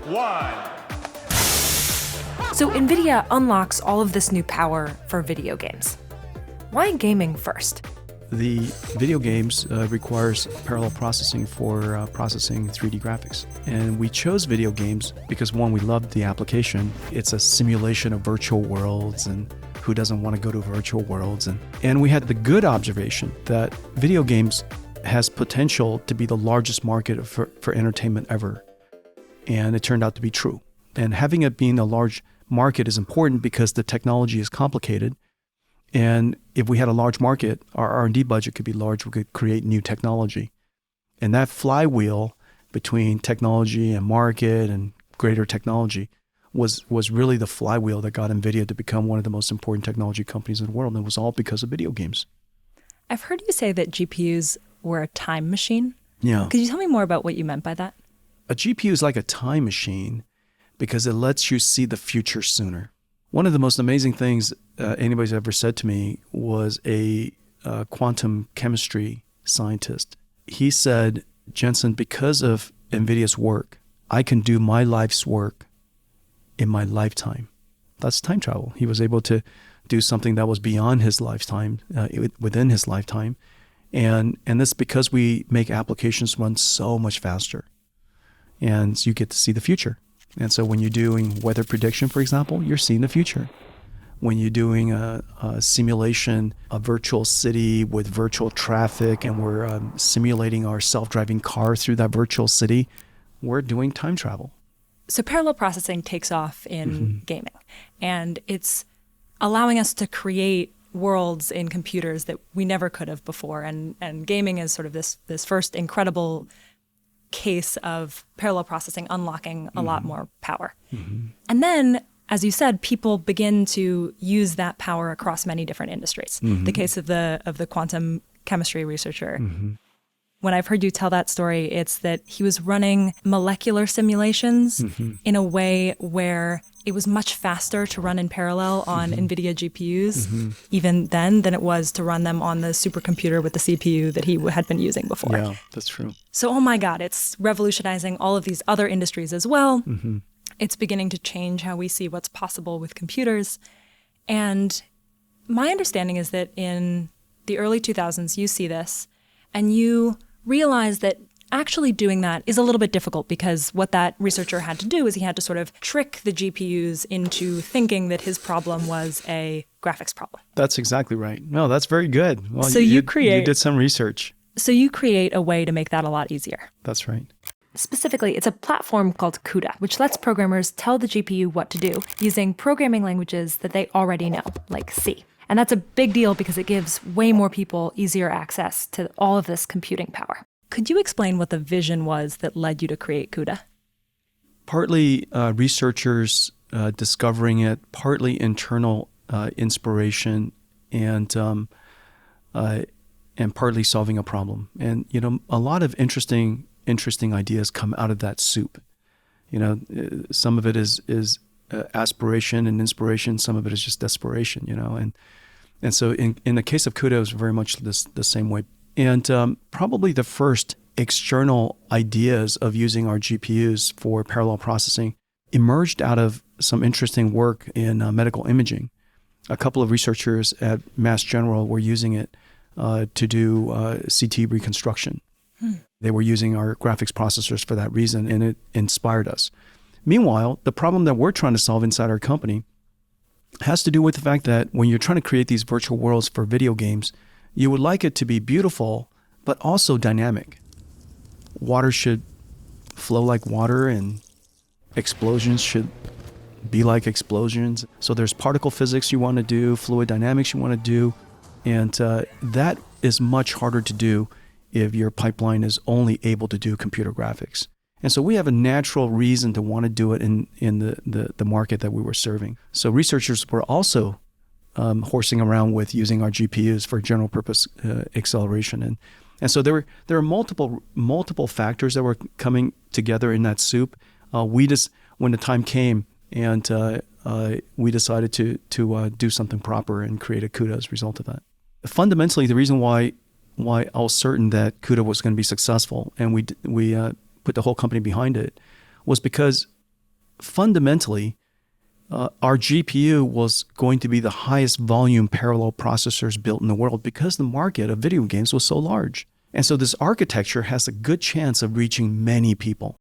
one. So Nvidia unlocks all of this new power for video games. Why gaming first? The video games requires parallel processing for processing 3D graphics. And we chose video games because, one, we loved the application. It's a simulation of virtual worlds, and who doesn't want to go to virtual worlds? And we had the good observation that video games has potential to be the largest market for entertainment ever. And it turned out to be true. And having it being a large market is important because the technology is complicated. And if we had a large market, our R&D budget could be large. We could create new technology. And that flywheel between technology and market and greater technology was really the flywheel that got Nvidia to become one of the most important technology companies in the world. And it was all because of video games. I've heard you say that GPUs were a time machine. Yeah. Could you tell me more about what you meant by that? A GPU is like a time machine because it lets you see the future sooner. One of the most amazing things anybody's ever said to me was a quantum chemistry scientist. He said, Jensen, because of NVIDIA's work, I can do my life's work in my lifetime. That's time travel. He was able to do something that was beyond his lifetime, within his lifetime. And that's because we make applications run so much faster. And you get to see the future. And so when you're doing weather prediction, for example, you're seeing the future. When you're doing a simulation, a virtual city with virtual traffic, and we're simulating our self-driving car through that virtual city, we're doing time travel. So parallel processing takes off in gaming, and it's allowing us to create worlds in computers that we never could have before. And gaming is sort of this first incredible case of parallel processing unlocking a lot more power. And then, as you said, people begin to use that power across many different industries. The case of the quantum chemistry researcher. When I've heard you tell that story, it's that he was running molecular simulations in a way where it was much faster to run in parallel on NVIDIA GPUs even then than it was to run them on the supercomputer with the CPU that he had been using before. Yeah, that's true. So, oh my God, it's revolutionizing all of these other industries as well. It's beginning to change how we see what's possible with computers. And my understanding is that in the early 2000s, you see this and you realize that actually doing that is a little bit difficult because what that researcher had to do is he had to sort of trick the GPUs into thinking that his problem was a graphics problem. That's exactly right. No, that's very good. Well, So you did some research. So you create a way to make that a lot easier. That's right. Specifically, it's a platform called CUDA, which lets programmers tell the GPU what to do using programming languages that they already know, like C. And that's a big deal because it gives way more people easier access to all of this computing power. Could you explain what the vision was that led you to create CUDA? Partly researchers discovering it, partly internal inspiration, and partly solving a problem. And a lot of interesting ideas come out of that soup. Some of it is aspiration and inspiration. Some of it is just desperation. And so in the case of CUDA, it was very much the same way. And probably the first external ideas of using our GPUs for parallel processing emerged out of some interesting work in medical imaging. A couple of researchers at Mass General were using it to do CT reconstruction. They were using our graphics processors for that reason, and it inspired us. Meanwhile, the problem that we're trying to solve inside our company has to do with the fact that when you're trying to create these virtual worlds for video games, you would like it to be beautiful, but also dynamic. Water should flow like water, and explosions should be like explosions. So there's particle physics you want to do, fluid dynamics you want to do, and that is much harder to do if your pipeline is only able to do computer graphics. And so we have a natural reason to want to do it in the market that we were serving. So researchers were also horsing around with using our GPUs for general purpose acceleration. And so there are multiple factors that were coming together in that soup. When the time came, and we decided to do something proper and create a CUDA as a result of that. Fundamentally, the reason why I was certain that CUDA was going to be successful, and we put the whole company behind it, was because fundamentally, our GPU was going to be the highest volume parallel processors built in the world because the market of video games was so large. And so this architecture has a good chance of reaching many people.